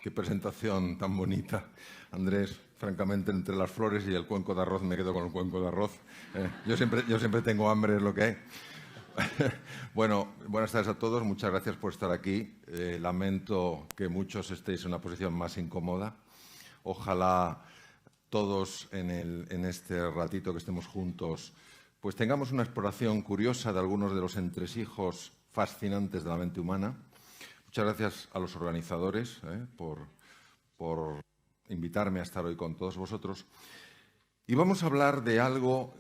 qué presentación tan bonita. Andrés, francamente, entre las flores y el cuenco de arroz me quedo con el cuenco de arroz. Yo siempre tengo hambre, es lo que hay. Bueno, buenas tardes a todos. Muchas gracias por estar aquí. Lamento que muchos estéis en una posición más incómoda. Ojalá todos en este ratito que estemos juntos pues tengamos una exploración curiosa de algunos de los entresijos fascinantes de la mente humana. Muchas gracias a los organizadores por invitarme a estar hoy con todos vosotros. Y vamos a hablar de algo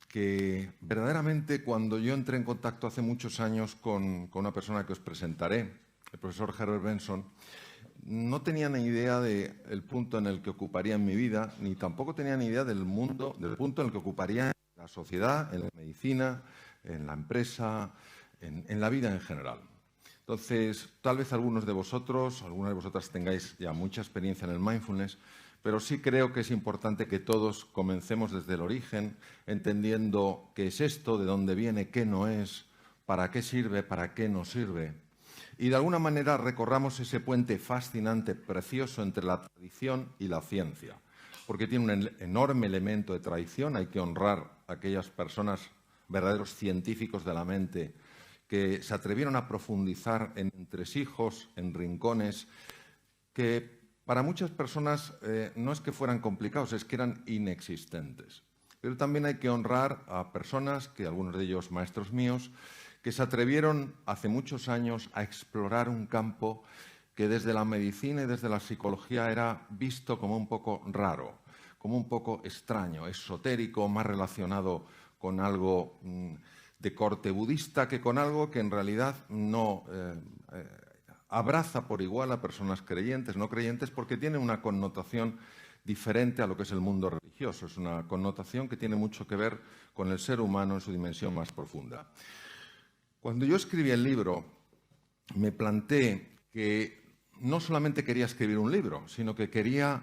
que verdaderamente cuando yo entré en contacto hace muchos años con una persona que os presentaré, el profesor Herbert Benson, no tenía ni idea del punto en el que ocuparía en mi vida, ni tampoco tenía ni idea del punto en el que ocuparía en la sociedad, en la medicina, en la empresa, en la vida en general. Entonces, tal vez algunas de vosotras tengáis ya mucha experiencia en el mindfulness, pero sí creo que es importante que todos comencemos desde el origen, entendiendo qué es esto, de dónde viene, qué no es, para qué sirve, para qué no sirve. Y de alguna manera recorramos ese puente fascinante, precioso, entre la tradición y la ciencia, porque tiene un enorme elemento de tradición. Hay que honrar a aquellas personas, verdaderos científicos de la mente, que se atrevieron a profundizar en entresijos, en rincones, que para muchas personas no es que fueran complicados, es que eran inexistentes. Pero también hay que honrar a personas, que algunos de ellos maestros míos, que se atrevieron hace muchos años a explorar un campo que desde la medicina y desde la psicología era visto como un poco raro, como un poco extraño, esotérico, más relacionado con algo de corte budista que con algo que en realidad no abraza por igual a personas creyentes, no creyentes, porque tiene una connotación diferente a lo que es el mundo religioso. Es una connotación que tiene mucho que ver con el ser humano en su dimensión más profunda. Cuando yo escribí el libro, me planteé que no solamente quería escribir un libro, sino que quería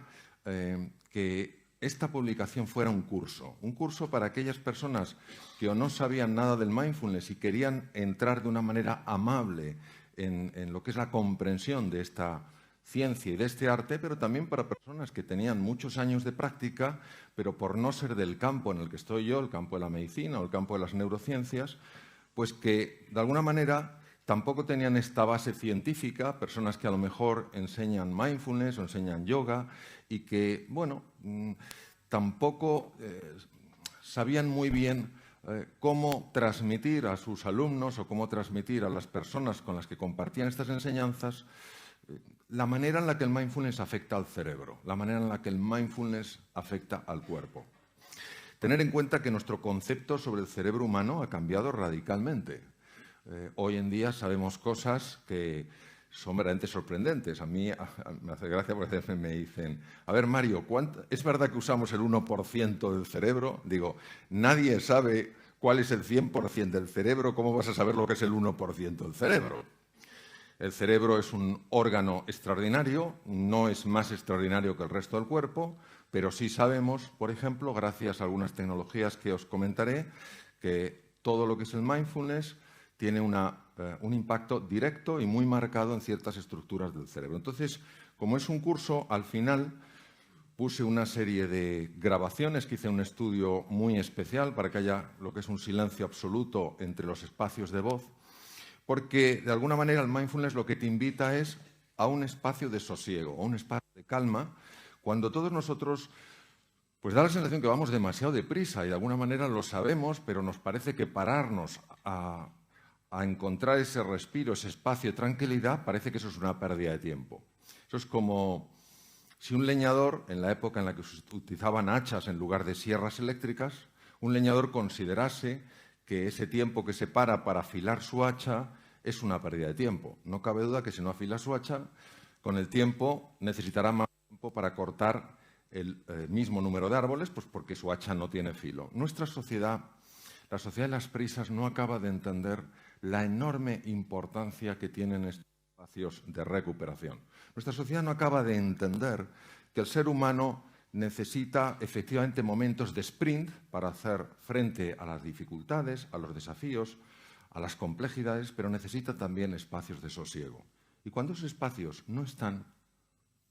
que esta publicación fuera un curso para aquellas personas que o no sabían nada del mindfulness y querían entrar de una manera amable en lo que es la comprensión de esta ciencia y de este arte, pero también para personas que tenían muchos años de práctica, pero por no ser del campo en el que estoy yo, el campo de la medicina o el campo de las neurociencias, pues que de alguna manera tampoco tenían esta base científica, personas que a lo mejor enseñan mindfulness o enseñan yoga y que, bueno, tampoco sabían muy bien cómo transmitir a sus alumnos o cómo transmitir a las personas con las que compartían estas enseñanzas la manera en la que el mindfulness afecta al cerebro, la manera en la que el mindfulness afecta al cuerpo. Tener en cuenta que nuestro concepto sobre el cerebro humano ha cambiado radicalmente. Hoy en día sabemos cosas que son verdaderamente sorprendentes. A mí me hace gracia porque a veces me dicen, a ver, Mario, ¿es verdad que usamos el 1% del cerebro? Digo, nadie sabe cuál es el 100% del cerebro, ¿cómo vas a saber lo que es el 1% del cerebro? El cerebro es un órgano extraordinario, no es más extraordinario que el resto del cuerpo, pero sí sabemos, por ejemplo, gracias a algunas tecnologías que os comentaré, que todo lo que es el mindfulness tiene un impacto directo y muy marcado en ciertas estructuras del cerebro. Entonces, como es un curso, al final puse una serie de grabaciones, que hice un estudio muy especial para que haya lo que es un silencio absoluto entre los espacios de voz, porque de alguna manera el mindfulness lo que te invita es a un espacio de sosiego, a un espacio de calma, cuando todos nosotros, pues da la sensación que vamos demasiado deprisa y de alguna manera lo sabemos, pero nos parece que pararnos a encontrar ese respiro, ese espacio de tranquilidad, parece que eso es una pérdida de tiempo. Eso es como si un leñador, en la época en la que se utilizaban hachas en lugar de sierras eléctricas, un leñador considerase que ese tiempo que se para afilar su hacha es una pérdida de tiempo. No cabe duda que si no afila su hacha, con el tiempo necesitará más tiempo para cortar el mismo número de árboles, pues porque su hacha no tiene filo. Nuestra sociedad, la sociedad de las prisas, no acaba de entender la enorme importancia que tienen estos espacios de recuperación. Nuestra sociedad no acaba de entender que el ser humano necesita efectivamente momentos de sprint para hacer frente a las dificultades, a los desafíos, a las complejidades, pero necesita también espacios de sosiego. Y cuando esos espacios no están,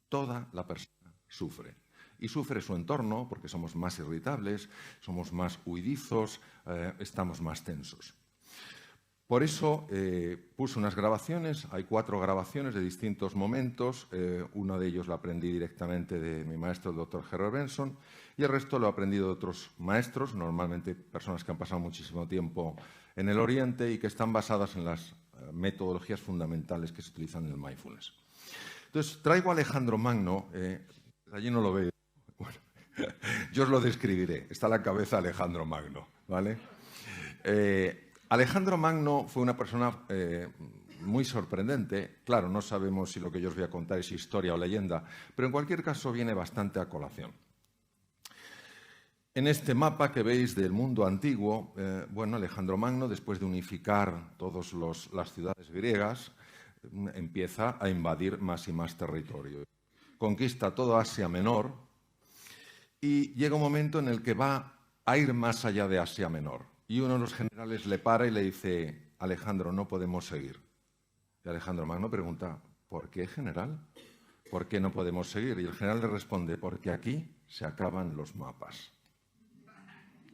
Toda la persona sufre. Y sufre su entorno porque somos más irritables, somos más huidizos, estamos más tensos. Por eso puse unas grabaciones, hay 4 grabaciones de distintos momentos, uno de ellos lo aprendí directamente de mi maestro, el Dr. Herbert Benson, y el resto lo he aprendido de otros maestros, normalmente personas que han pasado muchísimo tiempo en el Oriente y que están basadas en las metodologías fundamentales que se utilizan en el mindfulness. Entonces, traigo a Alejandro Magno, allí no lo veo, bueno, yo os lo describiré, está a la cabeza Alejandro Magno, ¿vale? Alejandro Magno fue una persona muy sorprendente. Claro, no sabemos si lo que yo os voy a contar es historia o leyenda, pero en cualquier caso viene bastante a colación. En este mapa que veis del mundo antiguo, bueno, Alejandro Magno, después de unificar todas las ciudades griegas, empieza a invadir más y más territorio. Conquista toda Asia Menor y llega un momento en el que va a ir más allá de Asia Menor. Y uno de los generales le para y le dice: Alejandro, no podemos seguir. Y Alejandro Magno pregunta: ¿por qué, general? ¿Por qué no podemos seguir? Y el general le responde: porque aquí se acaban los mapas.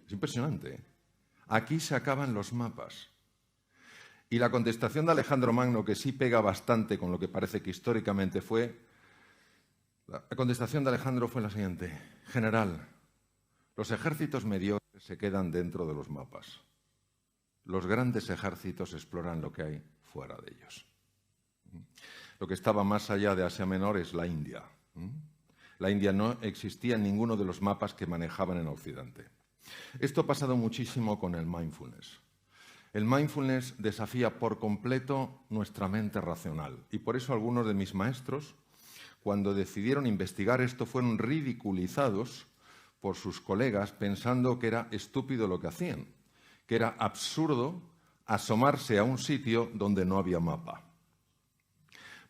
Es impresionante, ¿eh? Aquí se acaban los mapas. Y la contestación de Alejandro Magno, que sí pega bastante con lo que parece que históricamente fue, la contestación de Alejandro fue la siguiente: general, los ejércitos mediocres se quedan dentro de los mapas. Los grandes ejércitos exploran lo que hay fuera de ellos. Lo que estaba más allá de Asia Menor es la India. La India no existía en ninguno de los mapas que manejaban en Occidente. Esto ha pasado muchísimo con el mindfulness. El mindfulness desafía por completo nuestra mente racional y por eso algunos de mis maestros, cuando decidieron investigar esto, fueron ridiculizados por sus colegas pensando que era estúpido lo que hacían, que era absurdo asomarse a un sitio donde no había mapa.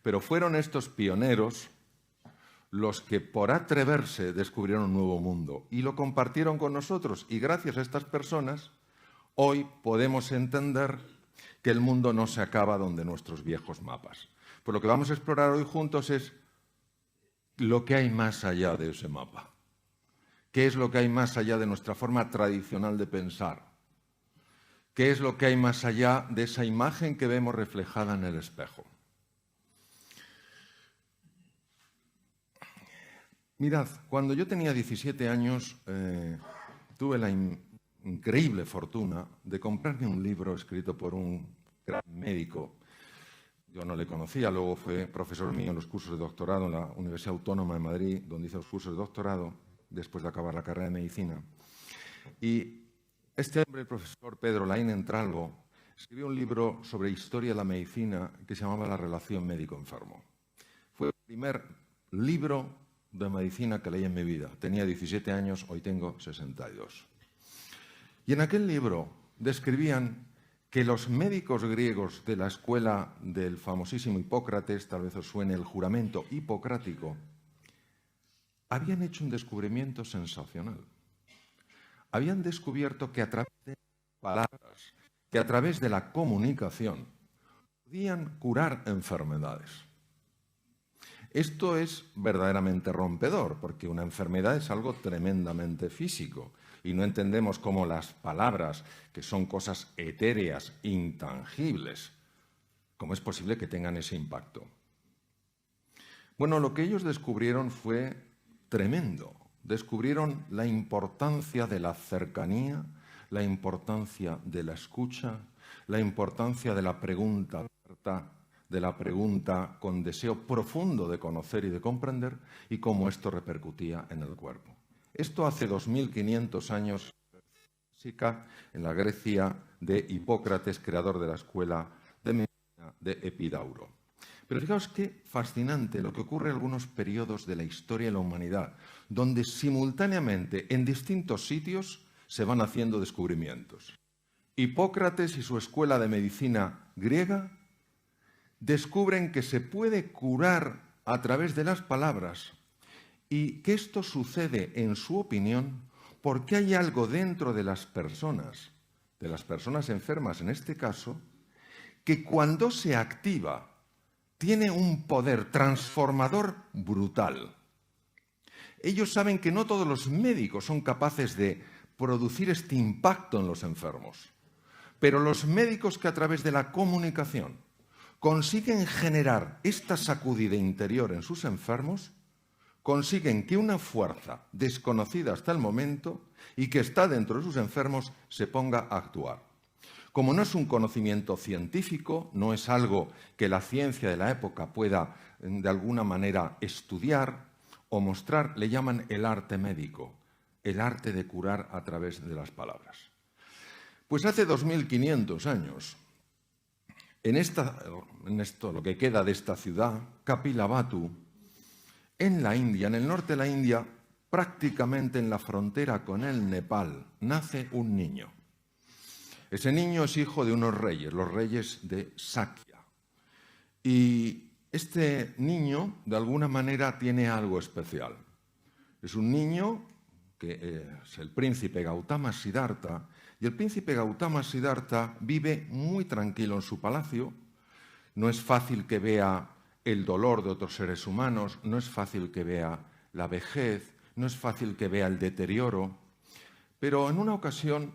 Pero fueron estos pioneros los que por atreverse descubrieron un nuevo mundo y lo compartieron con nosotros. Y gracias a estas personas, hoy podemos entender que el mundo no se acaba donde nuestros viejos mapas. Pues lo que vamos a explorar hoy juntos es lo que hay más allá de ese mapa. ¿Qué es lo que hay más allá de nuestra forma tradicional de pensar? ¿Qué es lo que hay más allá de esa imagen que vemos reflejada en el espejo? Mirad, cuando yo tenía 17 años, tuve la increíble fortuna de comprarme un libro escrito por un gran médico. Yo no le conocía, luego fue profesor mío en los cursos de doctorado en la Universidad Autónoma de Madrid, donde hice los cursos de doctorado, después de acabar la carrera de medicina. Y este hombre, el profesor Pedro Laín Entralgo, escribió un libro sobre historia de la medicina que se llamaba La relación médico-enfermo. Fue el primer libro de medicina que leí en mi vida. Tenía 17 años, hoy tengo 62. Y en aquel libro describían que los médicos griegos de la escuela del famosísimo Hipócrates, tal vez os suene el juramento hipocrático, habían hecho un descubrimiento sensacional. Habían descubierto que a través de palabras, que a través de la comunicación, podían curar enfermedades. Esto es verdaderamente rompedor, porque una enfermedad es algo tremendamente físico y no entendemos cómo las palabras, que son cosas etéreas, intangibles, cómo es posible que tengan ese impacto. Bueno, lo que ellos descubrieron fue tremendo. Descubrieron la importancia de la cercanía, la importancia de la escucha, la importancia de la pregunta abierta, de la pregunta con deseo profundo de conocer y de comprender, y cómo esto repercutía en el cuerpo. Esto hace 2500 años en la Grecia de Hipócrates, creador de la escuela de medicina de Epidauro. Pero fijaos qué fascinante lo que ocurre en algunos periodos de la historia de la humanidad, donde simultáneamente en distintos sitios se van haciendo descubrimientos. Hipócrates y su escuela de medicina griega descubren que se puede curar a través de las palabras y que esto sucede, en su opinión, porque hay algo dentro de las personas enfermas en este caso, que cuando se activa tiene un poder transformador brutal. Ellos saben que no todos los médicos son capaces de producir este impacto en los enfermos, pero los médicos que a través de la comunicación consiguen generar esta sacudida interior en sus enfermos, consiguen que una fuerza desconocida hasta el momento y que está dentro de sus enfermos se ponga a actuar. Como no es un conocimiento científico, no es algo que la ciencia de la época pueda de alguna manera estudiar o mostrar, le llaman el arte médico, el arte de curar a través de las palabras. Pues hace 2500 años, en esto, lo que queda de esta ciudad, Kapilavatthu, en la India, en el norte de la India, prácticamente en la frontera con el Nepal, nace un niño. Ese niño es hijo de unos reyes, los reyes de Sakya. Y este niño, de alguna manera, tiene algo especial. Es un niño que es el príncipe Gautama Siddhartha, y el príncipe Gautama Siddhartha vive muy tranquilo en su palacio. No es fácil que vea el dolor de otros seres humanos, no es fácil que vea la vejez, no es fácil que vea el deterioro, pero en una ocasión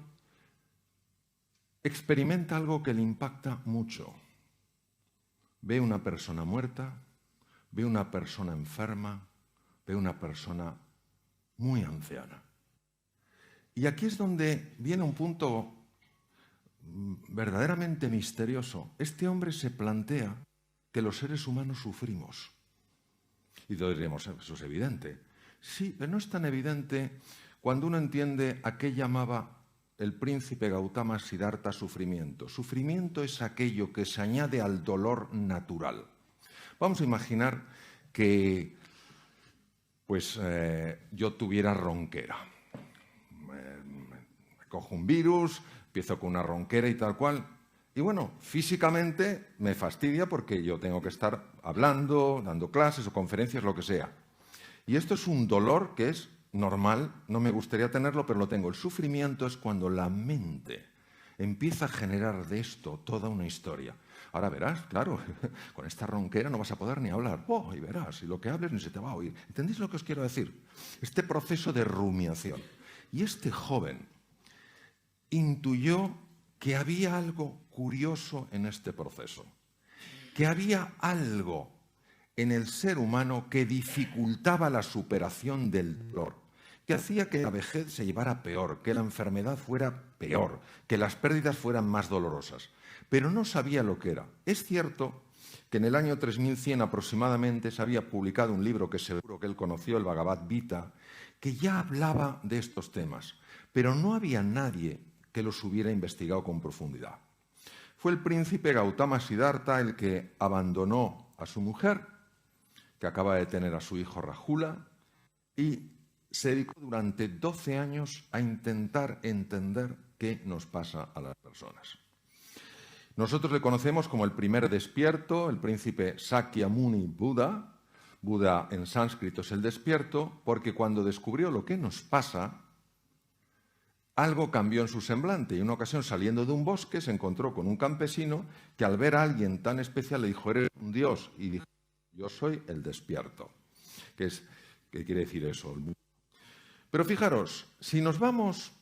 experimenta algo que le impacta mucho. Ve una persona muerta, ve una persona enferma, ve una persona muy anciana. Y aquí es donde viene un punto verdaderamente misterioso. Este hombre se plantea que los seres humanos sufrimos. Y todos diremos, eso es evidente. Sí, pero no es tan evidente cuando uno entiende a qué llamaba el príncipe Gautama Siddhartha sufrimiento. Sufrimiento es aquello que se añade al dolor natural. Vamos a imaginar que yo tuviera ronquera. Cojo un virus, empiezo con una ronquera y tal cual. Y bueno, físicamente me fastidia porque yo tengo que estar hablando, dando clases o conferencias, lo que sea. Y esto es un dolor que es normal, no me gustaría tenerlo, pero lo tengo. El sufrimiento es cuando la mente empieza a generar de esto toda una historia. Ahora verás, claro, con esta ronquera no vas a poder ni hablar. Oh, y verás, y lo que hables ni se te va a oír. ¿Entendéis lo que os quiero decir? Este proceso de rumiación. Y este joven intuyó que había algo curioso en este proceso, que había algo en el ser humano que dificultaba la superación del dolor, que hacía que la vejez se llevara peor, que la enfermedad fuera peor, que las pérdidas fueran más dolorosas, pero no sabía lo que era. Es cierto que en el año 3100 aproximadamente se había publicado un libro que seguro que él conoció, el Bhagavad Gita, que ya hablaba de estos temas, pero no había nadie que los hubiera investigado con profundidad. Fue el príncipe Gautama Siddhartha el que abandonó a su mujer, que acaba de tener a su hijo Rahula, y se dedicó durante 12 años a intentar entender qué nos pasa a las personas. Nosotros le conocemos como el primer despierto, el príncipe Sakyamuni Buda. Buda en sánscrito es el despierto, porque cuando descubrió lo que nos pasa, algo cambió en su semblante y en una ocasión saliendo de un bosque se encontró con un campesino que al ver a alguien tan especial le dijo, eres un dios, y dijo, yo soy el despierto. ¿Qué quiere decir eso? Pero fijaros, si nos vamos,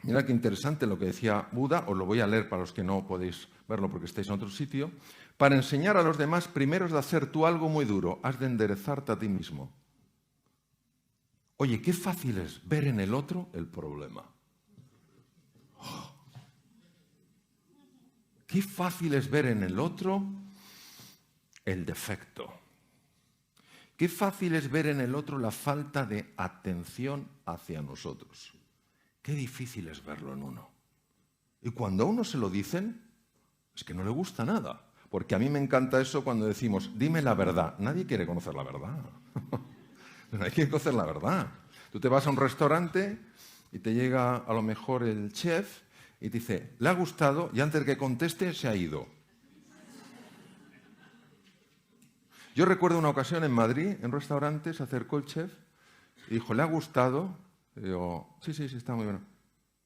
mirad qué interesante lo que decía Buda, os lo voy a leer para los que no podéis verlo porque estáis en otro sitio, para enseñar a los demás primero es de hacer tú algo muy duro, has de enderezarte a ti mismo. Oye, qué fácil es ver en el otro el problema. Qué fácil es ver en el otro el defecto. Qué fácil es ver en el otro la falta de atención hacia nosotros. Qué difícil es verlo en uno. Y cuando a uno se lo dicen, es que no le gusta nada. Porque a mí me encanta eso cuando decimos, dime la verdad. Nadie quiere conocer la verdad. Nadie quiere conocer la verdad. Tú te vas a un restaurante y te llega a lo mejor el chef y te dice, ¿le ha gustado? Y antes de que conteste, se ha ido. Yo recuerdo una ocasión en Madrid, en un restaurante, se acercó el chef y dijo, ¿le ha gustado? Y digo, sí, está muy bueno.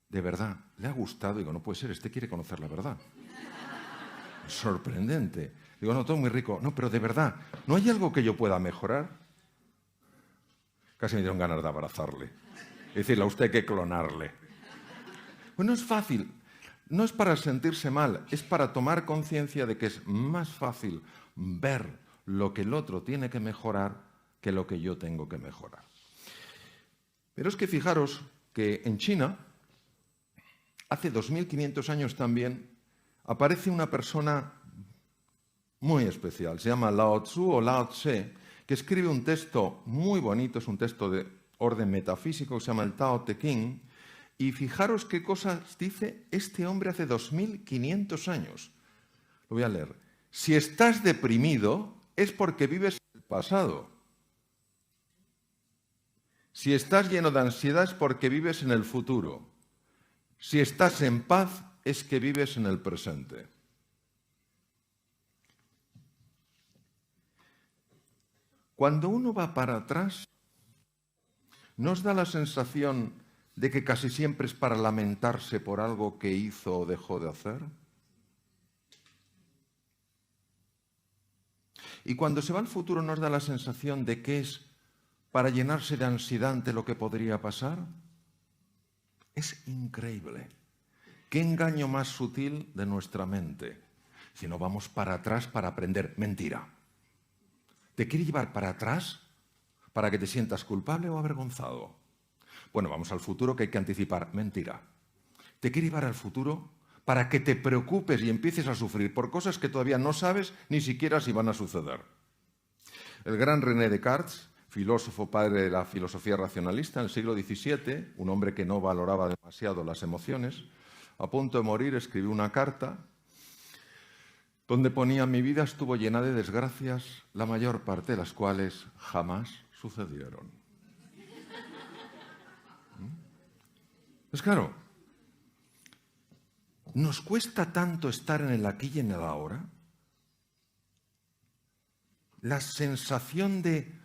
De verdad, ¿le ha gustado? Digo, no puede ser, este quiere conocer la verdad. Sorprendente. Digo, no, todo muy rico. No, pero de verdad, ¿no hay algo que yo pueda mejorar? Casi me dieron ganas de abrazarle. Y decirle, a usted hay que clonarle. Pues no es fácil. No es para sentirse mal, es para tomar conciencia de que es más fácil ver lo que el otro tiene que mejorar que lo que yo tengo que mejorar. Pero es que fijaros que en China, hace 2500 años también, aparece una persona muy especial. Se llama Lao Tzu o Lao Tse, que escribe un texto muy bonito, es un texto de orden metafísico que se llama el Tao Te Ching. Y fijaros qué cosas dice este hombre hace 2500 años. Lo voy a leer. Si estás deprimido es porque vives en el pasado. Si estás lleno de ansiedad es porque vives en el futuro. Si estás en paz es que vives en el presente. Cuando uno va para atrás, ¿nos da la sensación de que casi siempre es para lamentarse por algo que hizo o dejó de hacer? Y cuando se va al futuro, ¿nos da la sensación de que es para llenarse de ansiedad ante lo que podría pasar? Es increíble. ¿Qué engaño más sutil de nuestra mente? Si no vamos para atrás para aprender. Mentira. ¿Te quiere llevar para atrás para que te sientas culpable o avergonzado? Bueno, vamos al futuro que hay que anticipar. Mentira. ¿Te quiere llevar al futuro para que te preocupes y empieces a sufrir por cosas que todavía no sabes ni siquiera si van a suceder? El gran René Descartes, filósofo padre de la filosofía racionalista en el siglo XVII, un hombre que no valoraba demasiado las emociones, a punto de morir escribió una carta donde ponía: mi vida estuvo llena de desgracias, la mayor parte de las cuales jamás sucedieron. Pues claro, ¿nos cuesta tanto estar en el aquí y en el ahora? La sensación de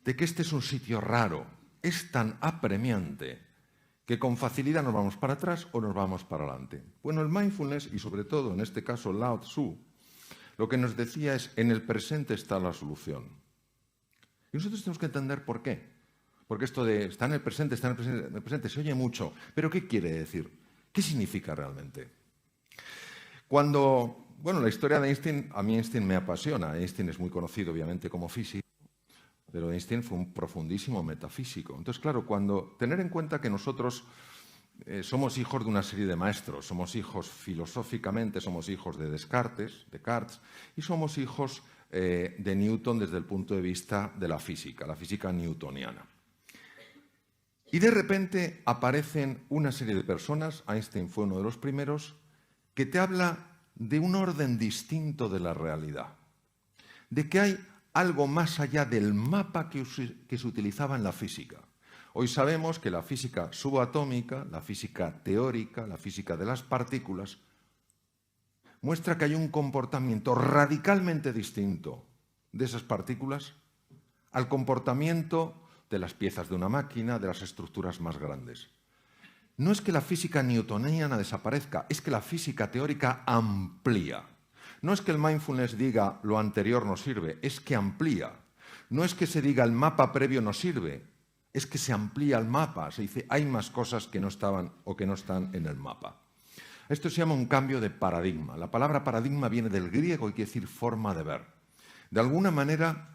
que este es un sitio raro es tan apremiante que con facilidad nos vamos para atrás o nos vamos para adelante. Bueno, el mindfulness, y sobre todo en este caso Lao Tzu, lo que nos decía es: en el presente está la solución. Y nosotros tenemos que entender por qué. Porque esto de está en el presente, en el presente, se oye mucho. ¿Pero qué quiere decir? ¿Qué significa realmente? Bueno, la historia de Einstein, a mí Einstein me apasiona. Einstein es muy conocido, obviamente, como físico, pero Einstein fue un profundísimo metafísico. Entonces, claro, tener en cuenta que nosotros somos hijos de una serie de maestros, somos hijos filosóficamente, somos hijos de Descartes, y somos hijos de Newton desde el punto de vista de la física newtoniana. Y de repente aparecen una serie de personas, Einstein fue uno de los primeros, que te habla de un orden distinto de la realidad, de que hay algo más allá del mapa que se utilizaba en la física. Hoy sabemos que la física subatómica, la física teórica, la física de las partículas, muestra que hay un comportamiento radicalmente distinto de esas partículas al comportamiento de las piezas de una máquina, de las estructuras más grandes. No es que la física newtoniana desaparezca, es que la física teórica amplía. No es que el mindfulness diga lo anterior no sirve, es que amplía. No es que se diga el mapa previo no sirve, es que se amplía el mapa. Se dice hay más cosas que no estaban o que no están en el mapa. Esto se llama un cambio de paradigma. La palabra paradigma viene del griego y quiere decir forma de ver. De alguna manera,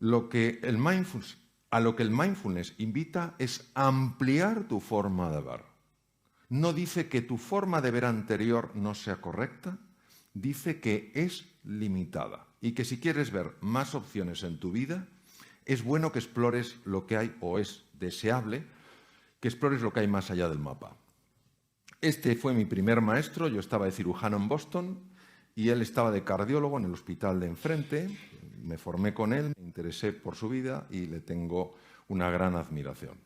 a lo que el mindfulness invita es ampliar tu forma de ver. No dice que tu forma de ver anterior no sea correcta, dice que es limitada y que si quieres ver más opciones en tu vida, es bueno que explores lo que hay, o es deseable que explores lo que hay más allá del mapa. Este fue mi primer maestro. Yo estaba de cirujano en Boston y él estaba de cardiólogo en el hospital de enfrente. Me formé con él, me interesé por su vida y le tengo una gran admiración.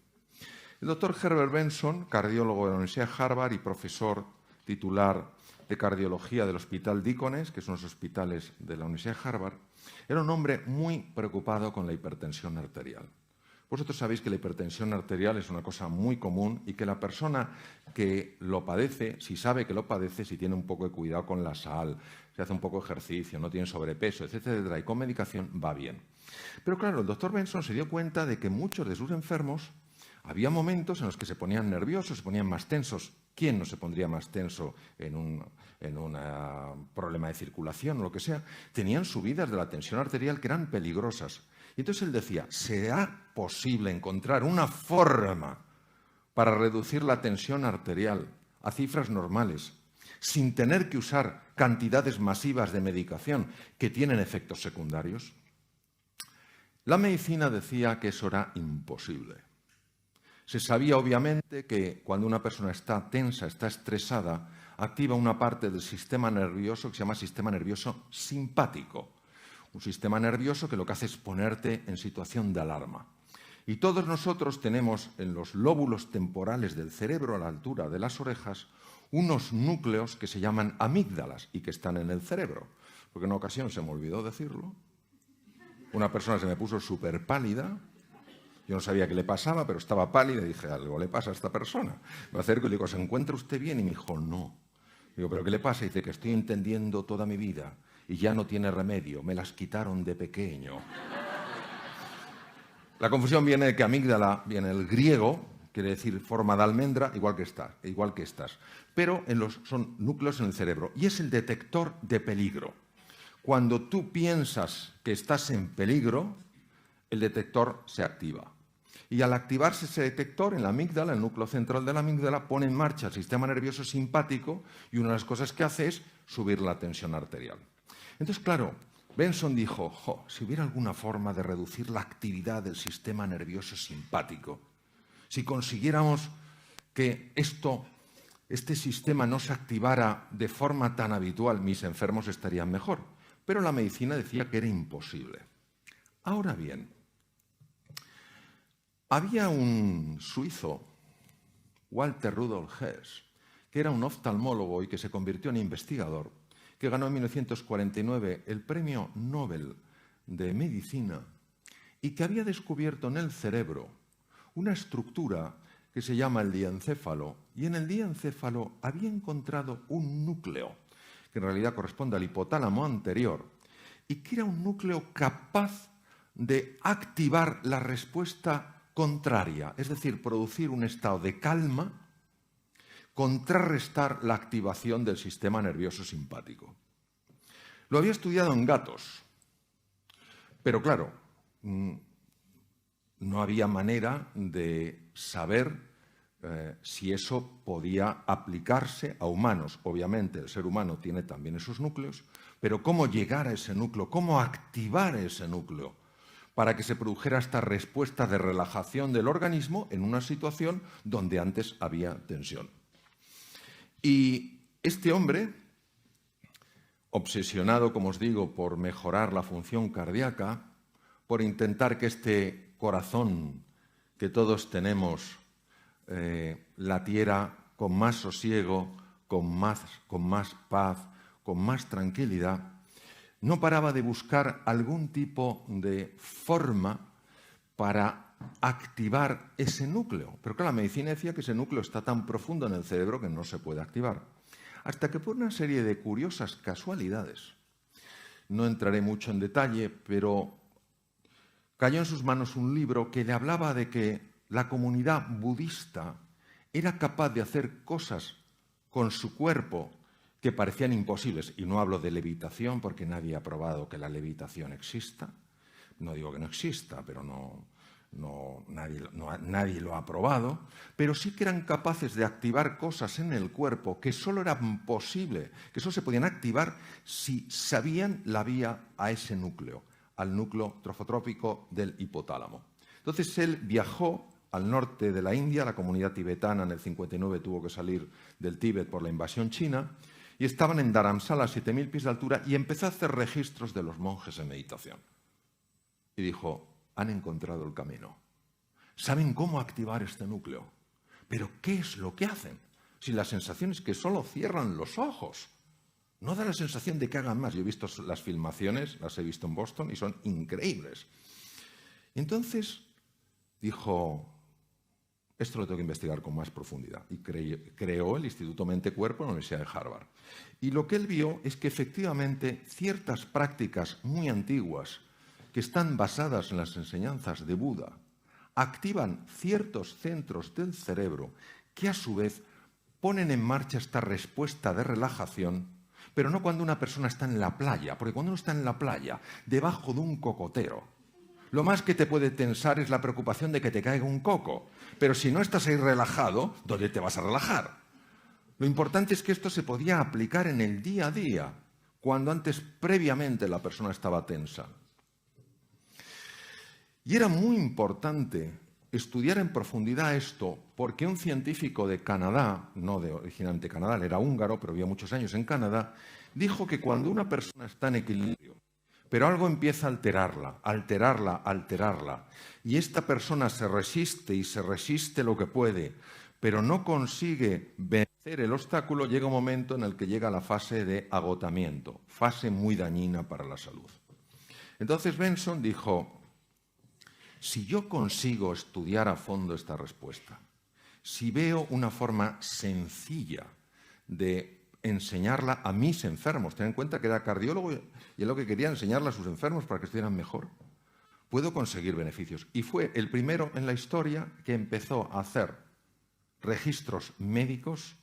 El doctor Herbert Benson, cardiólogo de la Universidad de Harvard y profesor titular de cardiología del Hospital Deaconess, que son los hospitales de la Universidad de Harvard, era un hombre muy preocupado con la hipertensión arterial. Vosotros sabéis que la hipertensión arterial es una cosa muy común y que la persona que lo padece, si sabe que lo padece, si tiene un poco de cuidado con la sal, si hace un poco de ejercicio, no tiene sobrepeso, etcétera, y con medicación va bien. Pero claro, el doctor Benson se dio cuenta de que muchos de sus enfermos había momentos en los que se ponían nerviosos, se ponían más tensos. ¿Quién no se pondría más tenso en un problema de circulación o lo que sea? Tenían subidas de la tensión arterial que eran peligrosas. Y entonces él decía, ¿será posible encontrar una forma para reducir la tensión arterial a cifras normales sin tener que usar cantidades masivas de medicación que tienen efectos secundarios? La medicina decía que eso era imposible. Se sabía, obviamente, que cuando una persona está tensa, está estresada, activa una parte del sistema nervioso que se llama sistema nervioso simpático. Un sistema nervioso que lo que hace es ponerte en situación de alarma. Y todos nosotros tenemos en los lóbulos temporales del cerebro, a la altura de las orejas, unos núcleos que se llaman amígdalas y que están en el cerebro. Porque en una ocasión se me olvidó decirlo. Una persona se me puso súper pálida. Yo no sabía qué le pasaba, pero estaba pálida y dije, algo le pasa a esta persona. Me acerco y le digo, ¿se encuentra usted bien? Y me dijo, no. Digo, ¿pero qué le pasa? Y dice que estoy entendiendo toda mi vida y ya no tiene remedio, me las quitaron de pequeño. La confusión viene de que amígdala viene del griego, quiere decir forma de almendra, igual que estas. Pero son núcleos en el cerebro y es el detector de peligro. Cuando tú piensas que estás en peligro, el detector se activa. Y al activarse ese detector en la amígdala, el núcleo central de la amígdala, pone en marcha el sistema nervioso simpático y una de las cosas que hace es subir la tensión arterial. Entonces, claro, Benson dijo, si hubiera alguna forma de reducir la actividad del sistema nervioso simpático, si consiguiéramos que este sistema no se activara de forma tan habitual, mis enfermos estarían mejor. Pero la medicina decía que era imposible. Ahora bien, había un suizo, Walter Rudolf Hess, que era un oftalmólogo y que se convirtió en investigador, que ganó en 1949 el Premio Nobel de Medicina y que había descubierto en el cerebro una estructura que se llama el diencéfalo, y en el diencéfalo había encontrado un núcleo, que en realidad corresponde al hipotálamo anterior, y que era un núcleo capaz de activar la respuesta contraria, es decir, producir un estado de calma, contrarrestar la activación del sistema nervioso simpático. Lo había estudiado en gatos, pero claro, no había manera de saber si eso podía aplicarse a humanos. Obviamente el ser humano tiene también esos núcleos, pero cómo llegar a ese núcleo, cómo activar ese núcleo para que se produjera esta respuesta de relajación del organismo en una situación donde antes había tensión. Y este hombre, obsesionado, como os digo, por mejorar la función cardíaca, por intentar que este corazón que todos tenemos latiera con más sosiego, con más paz, con más tranquilidad, no paraba de buscar algún tipo de forma para activar ese núcleo. Pero claro, la medicina decía que ese núcleo está tan profundo en el cerebro que no se puede activar. Hasta que por una serie de curiosas casualidades, no entraré mucho en detalle, pero cayó en sus manos un libro que le hablaba de que la comunidad budista era capaz de hacer cosas con su cuerpo que parecían imposibles. Y no hablo de levitación porque nadie ha probado que la levitación exista. No digo que no exista, pero nadie lo ha probado. Pero sí que eran capaces de activar cosas en el cuerpo que solo eran posibles, que solo se podían activar si sabían la vía a ese núcleo, al núcleo trofotrópico del hipotálamo. Entonces él viajó al norte de la India, la comunidad tibetana en el 59 tuvo que salir del Tíbet por la invasión china, y estaban en Dharamsala a 7.000 pies de altura, y empezó a hacer registros de los monjes en meditación. Y dijo, han encontrado el camino. Saben cómo activar este núcleo. Pero ¿qué es lo que hacen? Si la sensación es que solo cierran los ojos. No da la sensación de que hagan más. Yo he visto las filmaciones, las he visto en Boston, y son increíbles. Entonces dijo, esto lo tengo que investigar con más profundidad, y creó el Instituto Mente-Cuerpo en la Universidad de Harvard. Y lo que él vio es que efectivamente ciertas prácticas muy antiguas que están basadas en las enseñanzas de Buda activan ciertos centros del cerebro que a su vez ponen en marcha esta respuesta de relajación, pero no cuando una persona está en la playa, porque cuando uno está en la playa, debajo de un cocotero, lo más que te puede tensar es la preocupación de que te caiga un coco. Pero si no estás ahí relajado, ¿dónde te vas a relajar? Lo importante es que esto se podía aplicar en el día a día, cuando antes previamente la persona estaba tensa. Y era muy importante estudiar en profundidad esto, porque un científico de Canadá, no de originalmente Canadá, él era húngaro, pero vivió muchos años en Canadá, dijo que cuando una persona está en equilibrio, pero algo empieza a alterarla, y esta persona se resiste y se resiste lo que puede, pero no consigue vencer el obstáculo, llega un momento en el que llega la fase de agotamiento, fase muy dañina para la salud. Entonces Benson dijo, si yo consigo estudiar a fondo esta respuesta, si veo una forma sencilla de enseñarla a mis enfermos, ten en cuenta que era cardiólogo y es lo que quería, enseñarla a sus enfermos para que estuvieran mejor, puedo conseguir beneficios. Y fue el primero en la historia que empezó a hacer registros médicos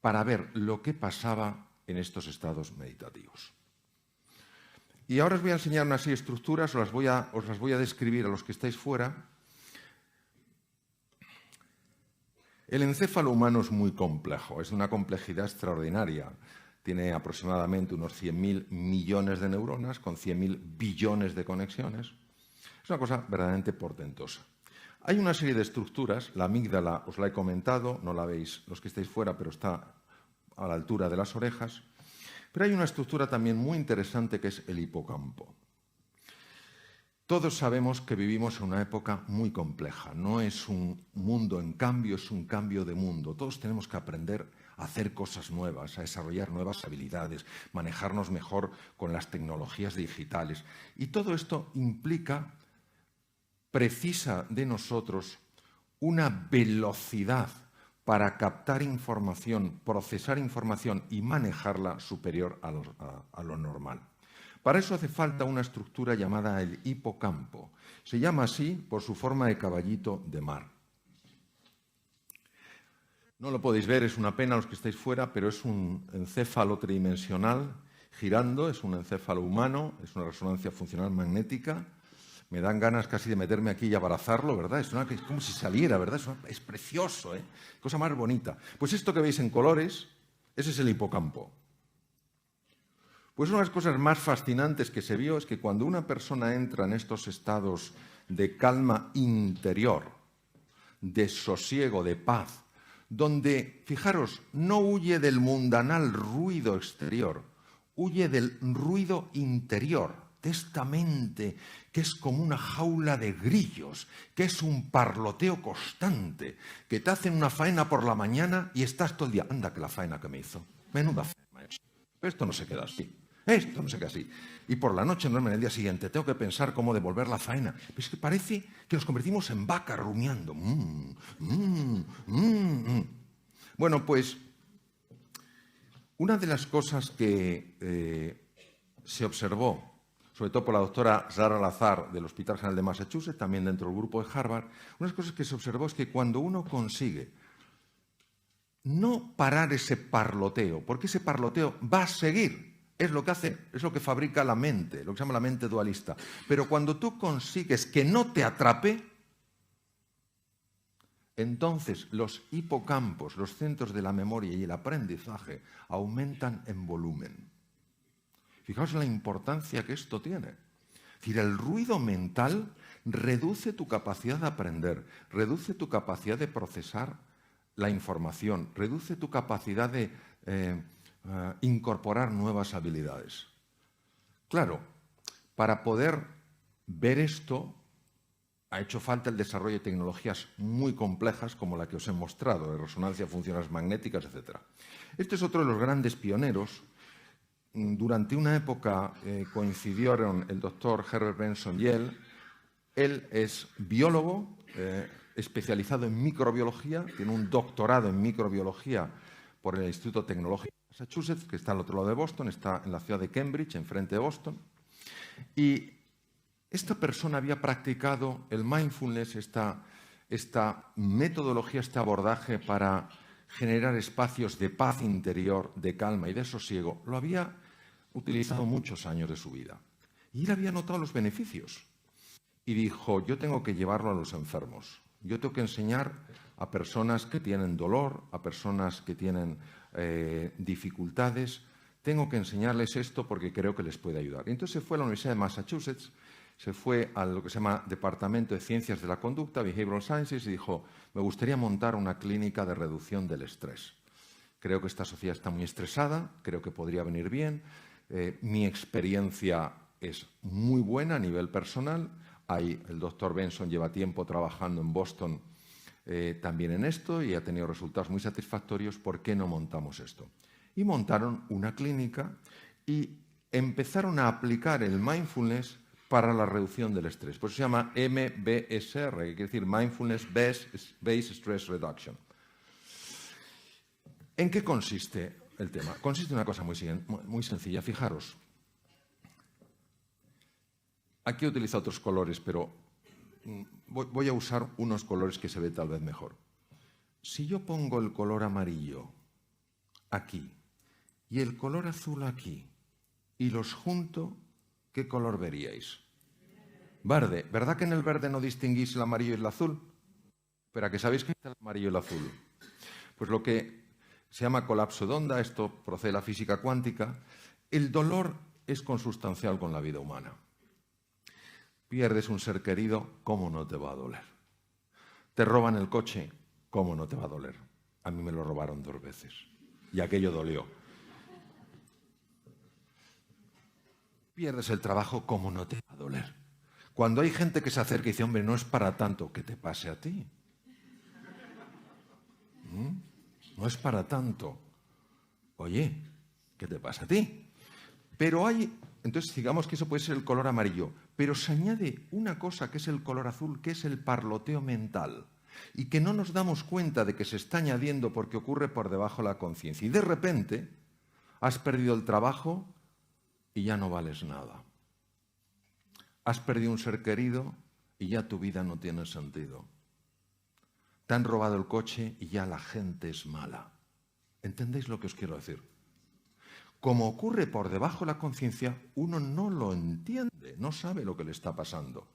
para ver lo que pasaba en estos estados meditativos. Y ahora os voy a enseñar unas estructuras, os las voy a describir a los que estáis fuera. El encéfalo humano es muy complejo, es de una complejidad extraordinaria. Tiene aproximadamente unos 100.000 millones de neuronas con 100.000 billones de conexiones. Es una cosa verdaderamente portentosa. Hay una serie de estructuras, la amígdala os la he comentado, no la veis los que estáis fuera, pero está a la altura de las orejas. Pero hay una estructura también muy interesante que es el hipocampo. Todos sabemos que vivimos en una época muy compleja. No es un mundo en cambio, es un cambio de mundo. Todos tenemos que aprender a hacer cosas nuevas, a desarrollar nuevas habilidades, manejarnos mejor con las tecnologías digitales. Y todo esto precisa de nosotros una velocidad para captar información, procesar información y manejarla superior a lo normal. Para eso hace falta una estructura llamada el hipocampo. Se llama así por su forma de caballito de mar. No lo podéis ver, es una pena los que estáis fuera, pero es un encéfalo tridimensional girando, es un encéfalo humano, es una resonancia funcional magnética. Me dan ganas casi de meterme aquí y abrazarlo, ¿verdad? Es como si saliera, ¿verdad? Es precioso, ¿eh? Cosa más bonita. Pues esto que veis en colores, ese es el hipocampo. Pues una de las cosas más fascinantes que se vio es que cuando una persona entra en estos estados de calma interior, de sosiego, de paz, donde, fijaros, no huye del mundanal ruido exterior, huye del ruido interior, de esta mente que es como una jaula de grillos, que es un parloteo constante, que te hacen una faena por la mañana y estás todo el día, anda que la faena que me hizo, menuda faena. Esto no se queda así. Esto no se queda así. Y por la noche, no en el día siguiente, tengo que pensar cómo devolver la faena. Pero es que parece que nos convertimos en vacas rumiando. Bueno, pues una de las cosas que se observó, sobre todo por la doctora Zara Lazar del Hospital General de Massachusetts, también dentro del grupo de Harvard, una de las cosas que se observó es que cuando uno consigue no parar ese parloteo, porque ese parloteo va a seguir, es lo que hace, es lo que fabrica la mente, lo que se llama la mente dualista. Pero cuando tú consigues que no te atrape, entonces los hipocampos, los centros de la memoria y el aprendizaje aumentan en volumen. Fijaos en la importancia que esto tiene. Es decir, el ruido mental reduce tu capacidad de aprender, reduce tu capacidad de procesar la información, reduce tu capacidad de incorporar nuevas habilidades. Claro, para poder ver esto ha hecho falta el desarrollo de tecnologías muy complejas como la que os he mostrado, de resonancia funcionales magnéticas, etc. Este es otro de los grandes pioneros. Durante una época coincidieron el doctor Herbert Benson y él Él es biólogo, especializado en microbiología, tiene un doctorado en microbiología por el Instituto Tecnológico de Massachusetts, que está al otro lado de Boston, está en la ciudad de Cambridge, enfrente de Boston. Y esta persona había practicado el mindfulness, esta metodología, este abordaje para generar espacios de paz interior, de calma y de sosiego. Lo había utilizado muchos años de su vida. Y él había notado los beneficios. Y dijo, yo tengo que llevarlo a los enfermos. Yo tengo que enseñar a personas que tienen dolor, a personas que tienen dificultades. Tengo que enseñarles esto porque creo que les puede ayudar. Y entonces se fue a la Universidad de Massachusetts, se fue a lo que se llama Departamento de Ciencias de la Conducta, Behavioral Sciences, y dijo, me gustaría montar una clínica de reducción del estrés. Creo que esta sociedad está muy estresada, creo que podría venir bien. Mi experiencia es muy buena a nivel personal. El doctor Benson lleva tiempo trabajando en Boston también en esto y ha tenido resultados muy satisfactorios. ¿Por qué no montamos esto? Y montaron una clínica y empezaron a aplicar el mindfulness para la reducción del estrés. Por eso se llama MBSR, que quiere decir Mindfulness Based Stress Reduction. ¿En qué consiste el tema? Consiste en una cosa muy sencilla. Fijaros, aquí he utilizado otros colores, pero voy a usar unos colores que se ve tal vez mejor. Si yo pongo el color amarillo aquí y el color azul aquí y los junto, ¿qué color veríais? Verde. ¿Verdad que en el verde no distinguís el amarillo y el azul? Pero ¿a que sabéis que está el amarillo y el azul? Pues lo que se llama colapso de onda, esto procede de la física cuántica. El dolor es consustancial con la vida humana. Pierdes un ser querido, ¿cómo no te va a doler? Te roban el coche, ¿cómo no te va a doler? A mí me lo robaron 2 veces y aquello dolió. Pierdes el trabajo, ¿cómo no te va a doler? Cuando hay gente que se acerca y dice, hombre, no es para tanto, que te pase a ti. No es para tanto. Oye, ¿qué te pasa a ti? Pero entonces digamos que eso puede ser el color amarillo, pero se añade una cosa que es el color azul, que es el parloteo mental, y que no nos damos cuenta de que se está añadiendo porque ocurre por debajo de la conciencia. Y de repente has perdido el trabajo y ya no vales nada. Has perdido un ser querido y ya tu vida no tiene sentido. Te han robado el coche y ya la gente es mala. ¿Entendéis lo que os quiero decir? Como ocurre por debajo de la conciencia, uno no lo entiende, no sabe lo que le está pasando.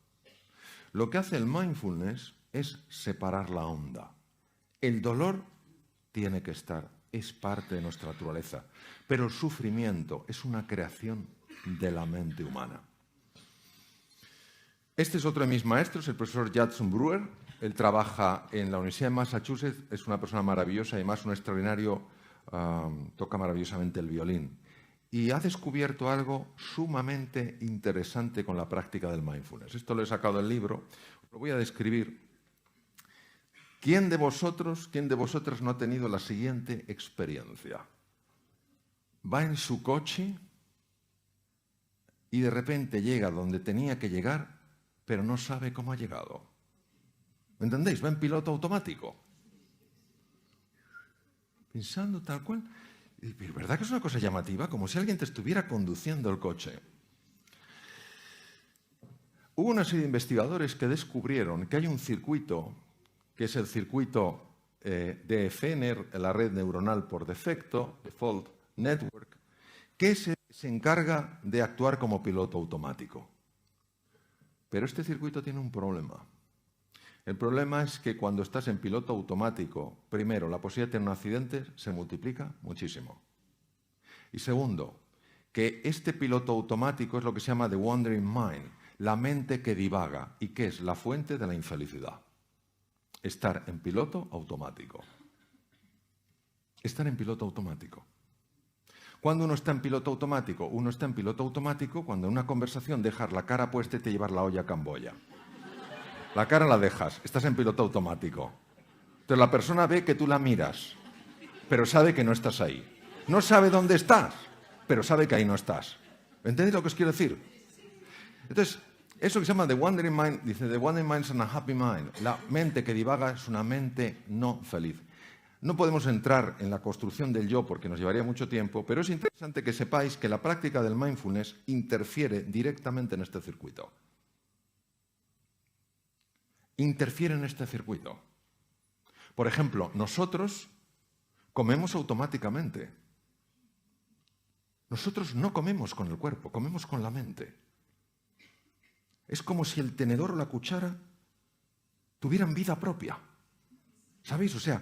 Lo que hace el mindfulness es separar la onda. El dolor tiene que estar, es parte de nuestra naturaleza, pero el sufrimiento es una creación de la mente humana. Este es otro de mis maestros, el profesor Judson Brewer. Él trabaja en la Universidad de Massachusetts, es una persona maravillosa y además un extraordinario, toca maravillosamente el violín. Y ha descubierto algo sumamente interesante con la práctica del mindfulness. Esto lo he sacado del libro, lo voy a describir. ¿Quién de vosotras no ha tenido la siguiente experiencia? Va en su coche y de repente llega donde tenía que llegar, pero no sabe cómo ha llegado. ¿Me entendéis? Va en piloto automático. Pensando tal cual. Pero ¿verdad que es una cosa llamativa? Como si alguien te estuviera conduciendo el coche. Hubo una serie de investigadores que descubrieron que hay un circuito, que es el circuito de FNR, la red neuronal por defecto, Default Network, que se encarga de actuar como piloto automático. Pero este circuito tiene un problema. El problema es que cuando estás en piloto automático, primero, la posibilidad de tener un accidente se multiplica muchísimo. Y segundo, que este piloto automático es lo que se llama the wandering mind, la mente que divaga y que es la fuente de la infelicidad. Estar en piloto automático. Estar en piloto automático. Cuando uno está en piloto automático, cuando en una conversación dejas la cara puesta y te llevas la olla a Camboya. La cara la dejas, estás en piloto automático. Entonces la persona ve que tú la miras, pero sabe que no estás ahí. No sabe dónde estás, pero sabe que ahí no estás. ¿Entendéis lo que os quiero decir? Entonces, Eso que se llama The Wandering Mind, dice, The Wandering Mind is an unhappy mind. La mente que divaga es una mente no feliz. No podemos entrar en la construcción del yo porque nos llevaría mucho tiempo, pero es interesante que sepáis que la práctica del mindfulness interfiere directamente en este circuito. Interfiere en este circuito. Por ejemplo, nosotros comemos automáticamente. Nosotros no comemos con el cuerpo, comemos con la mente. Es como si el tenedor o la cuchara tuvieran vida propia. ¿Sabéis? O sea,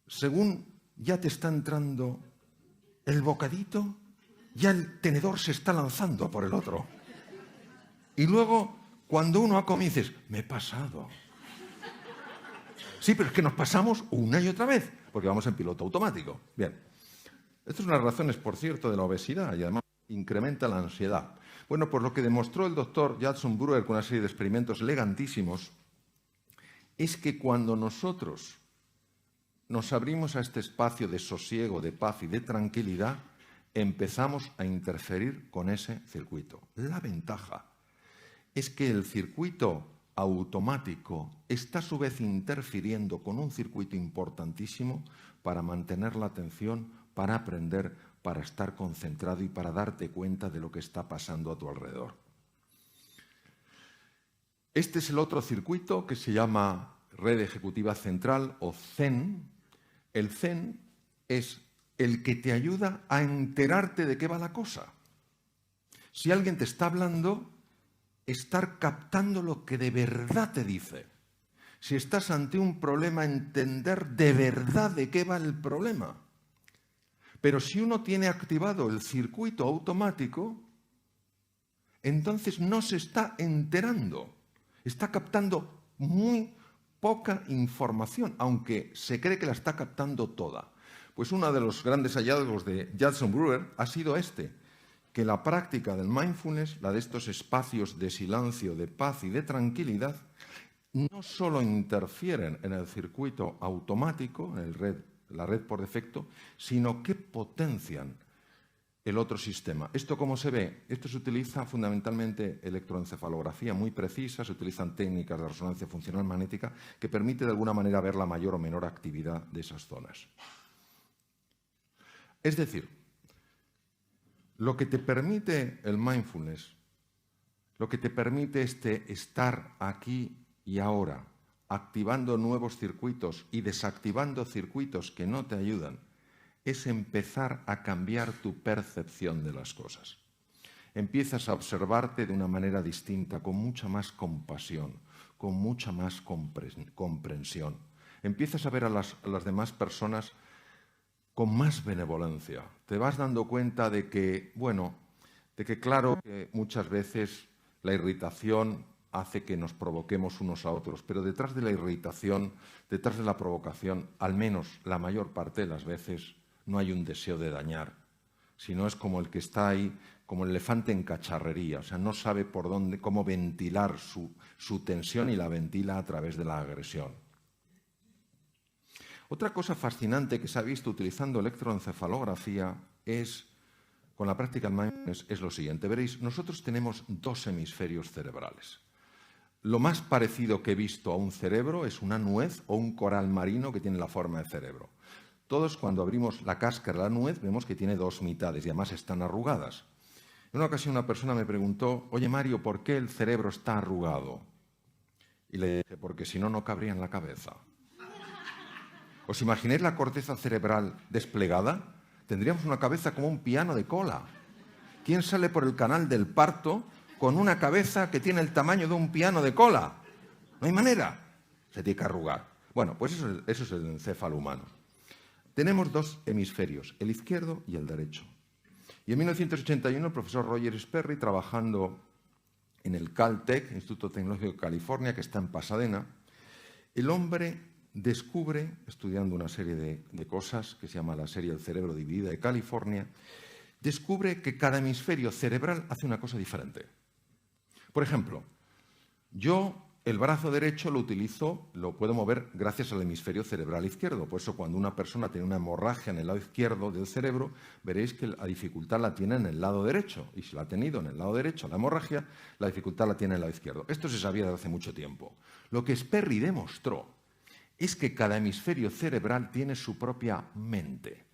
según ya te está entrando el bocadito, ya el tenedor se está lanzando por el otro. Y luego, cuando uno ha comido, dices, me he pasado. Sí, pero es que nos pasamos una y otra vez, porque vamos en piloto automático. Bien. Estas son las razones, por cierto, de la obesidad y además incrementa la ansiedad. Bueno, pues lo que demostró el doctor Judson Brewer con una serie de experimentos elegantísimos es que cuando nosotros nos abrimos a este espacio de sosiego, de paz y de tranquilidad, empezamos a interferir con ese circuito. La ventaja es que el circuito automático está a su vez interfiriendo con un circuito importantísimo para mantener la atención, para aprender, para estar concentrado y para darte cuenta de lo que está pasando a tu alrededor. Este es el otro circuito que se llama Red Ejecutiva Central o Zen. El Zen es el que te ayuda a enterarte de qué va la cosa. Si alguien te está hablando, estar captando lo que de verdad te dice. Si estás ante un problema, entender de verdad de qué va el problema. Pero si uno tiene activado el circuito automático, entonces no se está enterando. Está captando muy poca información, aunque se cree que la está captando toda. Pues uno de los grandes hallazgos de Judson Brewer ha sido que la práctica del mindfulness, la de estos espacios de silencio, de paz y de tranquilidad, no solo interfieren en el circuito automático, en la red por defecto, sino que potencian el otro sistema. ¿Esto cómo se ve? Esto se utiliza fundamentalmente electroencefalografía muy precisa, se utilizan técnicas de resonancia funcional magnética que permite de alguna manera ver la mayor o menor actividad de esas zonas. Es decir, lo que te permite el mindfulness, lo que te permite estar aquí y ahora, activando nuevos circuitos y desactivando circuitos que no te ayudan, es empezar a cambiar tu percepción de las cosas. Empiezas a observarte de una manera distinta, con mucha más compasión, con mucha más comprensión. Empiezas a ver a las demás personas con más benevolencia. Te vas dando cuenta de que, claro, que muchas veces la irritación hace que nos provoquemos unos a otros, pero detrás de la irritación, detrás de la provocación, al menos la mayor parte de las veces, no hay un deseo de dañar, sino es como el que está ahí, como el elefante en cacharrería, o sea, no sabe por dónde, cómo ventilar su tensión y la ventila a través de la agresión. Otra cosa fascinante que se ha visto utilizando electroencefalografía con la práctica del mindfulness es lo siguiente. Veréis, nosotros tenemos dos hemisferios cerebrales. Lo más parecido que he visto a un cerebro es una nuez o un coral marino que tiene la forma de cerebro. Todos, cuando abrimos la cáscara de la nuez, vemos que tiene dos mitades y además están arrugadas. En una ocasión una persona me preguntó, oye Mario, ¿por qué el cerebro está arrugado? Y le dije, porque si no, no cabría en la cabeza. ¿Os imagináis la corteza cerebral desplegada? Tendríamos una cabeza como un piano de cola. ¿Quién sale por el canal del parto con una cabeza que tiene el tamaño de un piano de cola? No hay manera. Se tiene que arrugar. Bueno, pues eso es el encéfalo humano. Tenemos dos hemisferios, el izquierdo y el derecho. Y en 1981 el profesor Roger Sperry, trabajando en el Caltech, Instituto Tecnológico de California, que está en Pasadena, el hombre descubre, estudiando una serie de cosas que se llama la serie del cerebro dividida de California, descubre que cada hemisferio cerebral hace una cosa diferente. Por ejemplo, yo el brazo derecho lo puedo mover gracias al hemisferio cerebral izquierdo. Por eso cuando una persona tiene una hemorragia en el lado izquierdo del cerebro, veréis que la dificultad la tiene en el lado derecho. Y si la ha tenido en el lado derecho la hemorragia, la dificultad la tiene en el lado izquierdo. Esto se sabía desde hace mucho tiempo. Lo que Sperry demostró es que cada hemisferio cerebral tiene su propia mente.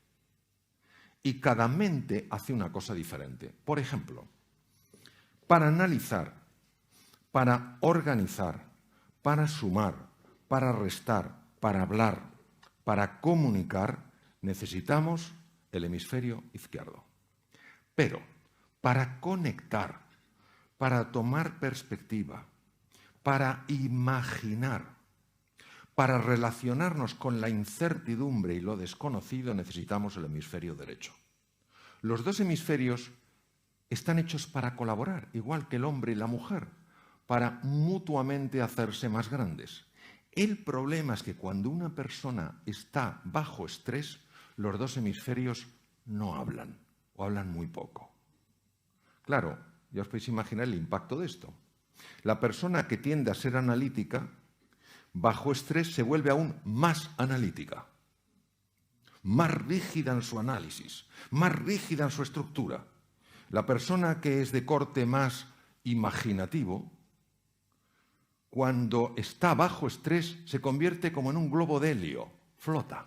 Y cada mente hace una cosa diferente. Por ejemplo, para analizar, para organizar, para sumar, para restar, para hablar, para comunicar, necesitamos el hemisferio izquierdo. Pero para conectar, para tomar perspectiva, para imaginar, para relacionarnos con la incertidumbre y lo desconocido, necesitamos el hemisferio derecho. Los dos hemisferios están hechos para colaborar, igual que el hombre y la mujer, para mutuamente hacerse más grandes. El problema es que cuando una persona está bajo estrés, los dos hemisferios no hablan o hablan muy poco. Claro, ya os podéis imaginar el impacto de esto. La persona que tiende a ser analítica, bajo estrés se vuelve aún más analítica, más rígida en su análisis, más rígida en su estructura. La persona que es de corte más imaginativo, cuando está bajo estrés, se convierte como en un globo de helio, flota.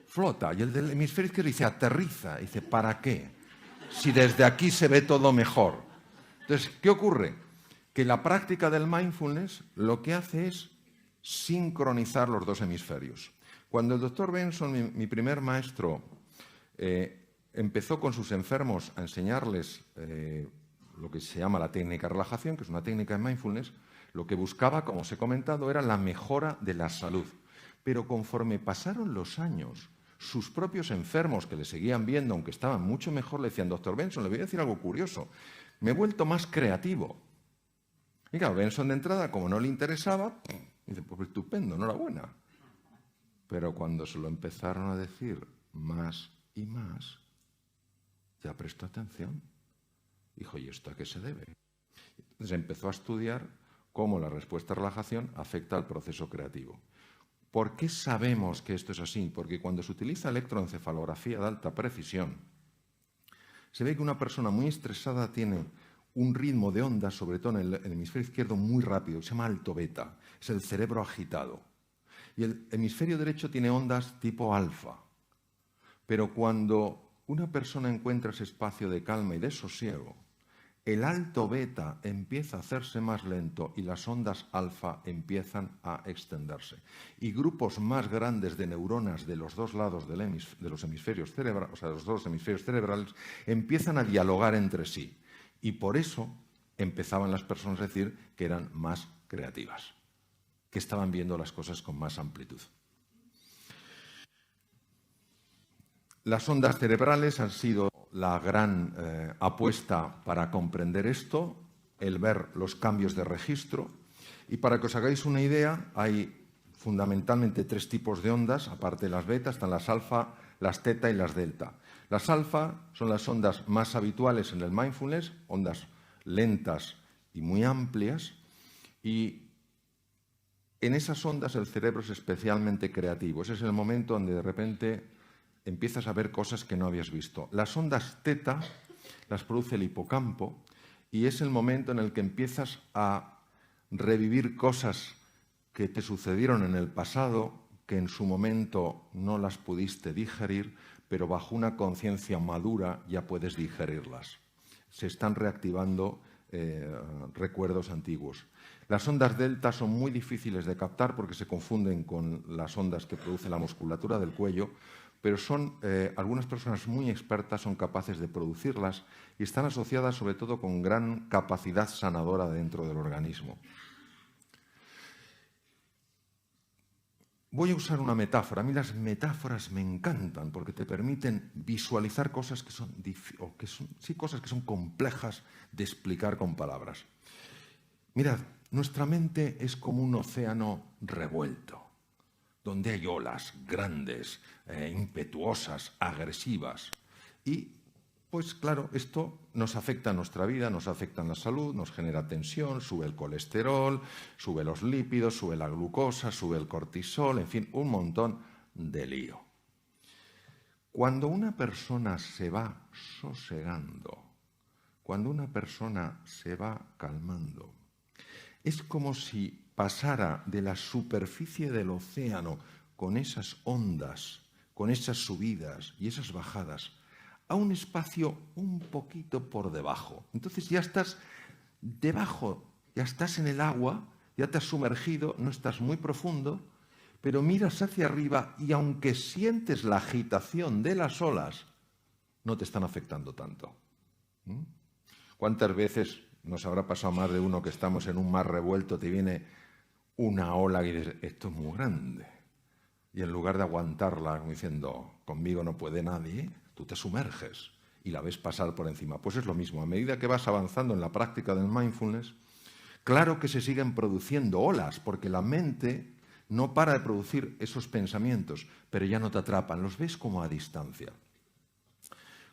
Flota, y el del hemisferio izquierdo dice, aterriza, y dice, ¿para qué? Si desde aquí se ve todo mejor. Entonces, ¿qué ocurre? Que la práctica del mindfulness lo que hace es sincronizar los dos hemisferios. Cuando el doctor Benson, mi primer maestro, empezó con sus enfermos a enseñarles lo que se llama la técnica de relajación, que es una técnica de mindfulness, lo que buscaba, como os he comentado, era la mejora de la salud. Pero conforme pasaron los años, sus propios enfermos que le seguían viendo, aunque estaban mucho mejor, le decían, doctor Benson, le voy a decir algo curioso, me he vuelto más creativo. Y claro, Benson de entrada, como no le interesaba, dice, pues estupendo, enhorabuena. Pero cuando se lo empezaron a decir más y más, ya prestó atención. Dijo, ¿y esto a qué se debe? Entonces empezó a estudiar cómo la respuesta a relajación afecta al proceso creativo. ¿Por qué sabemos que esto es así? Porque cuando se utiliza electroencefalografía de alta precisión, se ve que una persona muy estresada tiene un ritmo de ondas, sobre todo en el hemisferio izquierdo, muy rápido, que se llama alto beta, es el cerebro agitado. Y el hemisferio derecho tiene ondas tipo alfa. Pero cuando una persona encuentra ese espacio de calma y de sosiego, el alto beta empieza a hacerse más lento y las ondas alfa empiezan a extenderse. Y grupos más grandes de neuronas de los dos lados de los hemisferios cerebrales, o sea, de los dos hemisferios cerebrales, empiezan a dialogar entre sí. Y por eso empezaban las personas a decir que eran más creativas, que estaban viendo las cosas con más amplitud. Las ondas cerebrales han sido la gran apuesta para comprender esto, el ver los cambios de registro. Y para que os hagáis una idea, hay fundamentalmente tres tipos de ondas, aparte de las beta, están las alfa, las teta y las delta. Las alfa son las ondas más habituales en el mindfulness, ondas lentas y muy amplias, y en esas ondas el cerebro es especialmente creativo. Ese es el momento donde de repente empiezas a ver cosas que no habías visto. Las ondas teta las produce el hipocampo y es el momento en el que empiezas a revivir cosas que te sucedieron en el pasado, que en su momento no las pudiste digerir, pero bajo una conciencia madura ya puedes digerirlas. Se están reactivando recuerdos antiguos. Las ondas delta son muy difíciles de captar porque se confunden con las ondas que produce la musculatura del cuello, pero algunas personas muy expertas son capaces de producirlas y están asociadas sobre todo con gran capacidad sanadora dentro del organismo. Voy a usar una metáfora. A mí las metáforas me encantan porque te permiten visualizar cosas que son complejas de explicar con palabras. Mirad, nuestra mente es como un océano revuelto, donde hay olas grandes, impetuosas, agresivas. Y Pues claro, esto nos afecta a nuestra vida, nos afecta a la salud, nos genera tensión, sube el colesterol, sube los lípidos, sube la glucosa, sube el cortisol, en fin, un montón de lío. Cuando una persona se va sosegando, cuando una persona se va calmando, es como si pasara de la superficie del océano con esas ondas, con esas subidas y esas bajadas, a un espacio un poquito por debajo. Entonces ya estás debajo, ya estás en el agua, ya te has sumergido, no estás muy profundo, pero miras hacia arriba y aunque sientes la agitación de las olas, no te están afectando tanto. ¿Cuántas veces nos habrá pasado más de uno que estamos en un mar revuelto, te viene una ola y dices, esto es muy grande? Y en lugar de aguantarla diciendo, conmigo no puede nadie, tú te sumerges y la ves pasar por encima. Pues es lo mismo, a medida que vas avanzando en la práctica del mindfulness, claro que se siguen produciendo olas, porque la mente no para de producir esos pensamientos, pero ya no te atrapan, los ves como a distancia.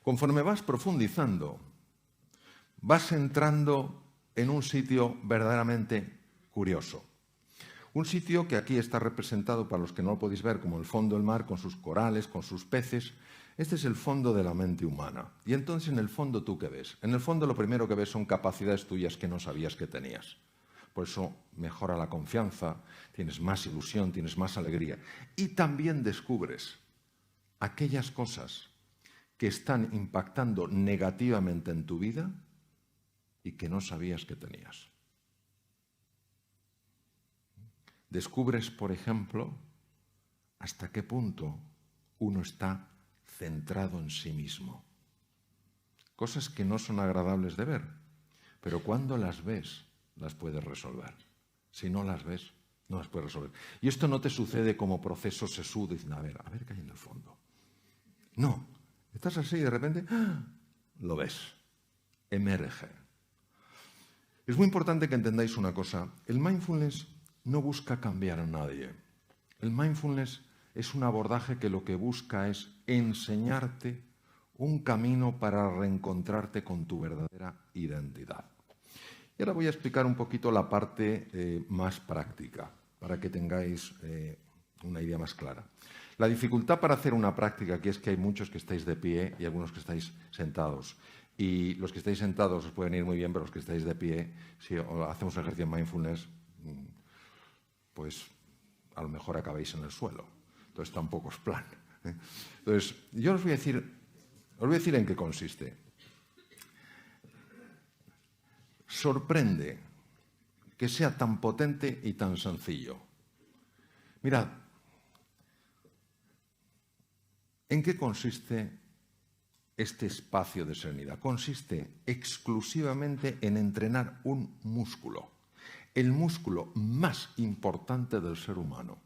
Conforme vas profundizando, vas entrando en un sitio verdaderamente curioso. Un sitio que aquí está representado, para los que no lo podéis ver, como el fondo del mar, con sus corales, con sus peces. Este es el fondo de la mente humana. Y entonces, en el fondo, ¿tú qué ves? En el fondo, lo primero que ves son capacidades tuyas que no sabías que tenías. Por eso mejora la confianza, tienes más ilusión, tienes más alegría. Y también descubres aquellas cosas que están impactando negativamente en tu vida y que no sabías que tenías. Descubres, por ejemplo, hasta qué punto uno está centrado en sí mismo. Cosas que no son agradables de ver, pero cuando las ves, las puedes resolver. Si no las ves, no las puedes resolver. Y esto no te sucede como proceso sesudo, diciendo, a ver qué hay en el fondo. No, estás así y de repente lo ves, emerge. Es muy importante que entendáis una cosa. El mindfulness no busca cambiar a nadie. El mindfulness es un abordaje que lo que busca es enseñarte un camino para reencontrarte con tu verdadera identidad. Y ahora voy a explicar un poquito la parte más práctica, para que tengáis una idea más clara. La dificultad para hacer una práctica aquí es que hay muchos que estáis de pie y algunos que estáis sentados. Y los que estáis sentados os pueden ir muy bien, pero los que estáis de pie, si hacemos ejercicio de mindfulness, pues a lo mejor acabáis en el suelo. Entonces tampoco es plan. Entonces, yo os voy a decir en qué consiste. Sorprende que sea tan potente y tan sencillo. Mirad, ¿en qué consiste este espacio de serenidad? Consiste exclusivamente en entrenar un músculo, el músculo más importante del ser humano,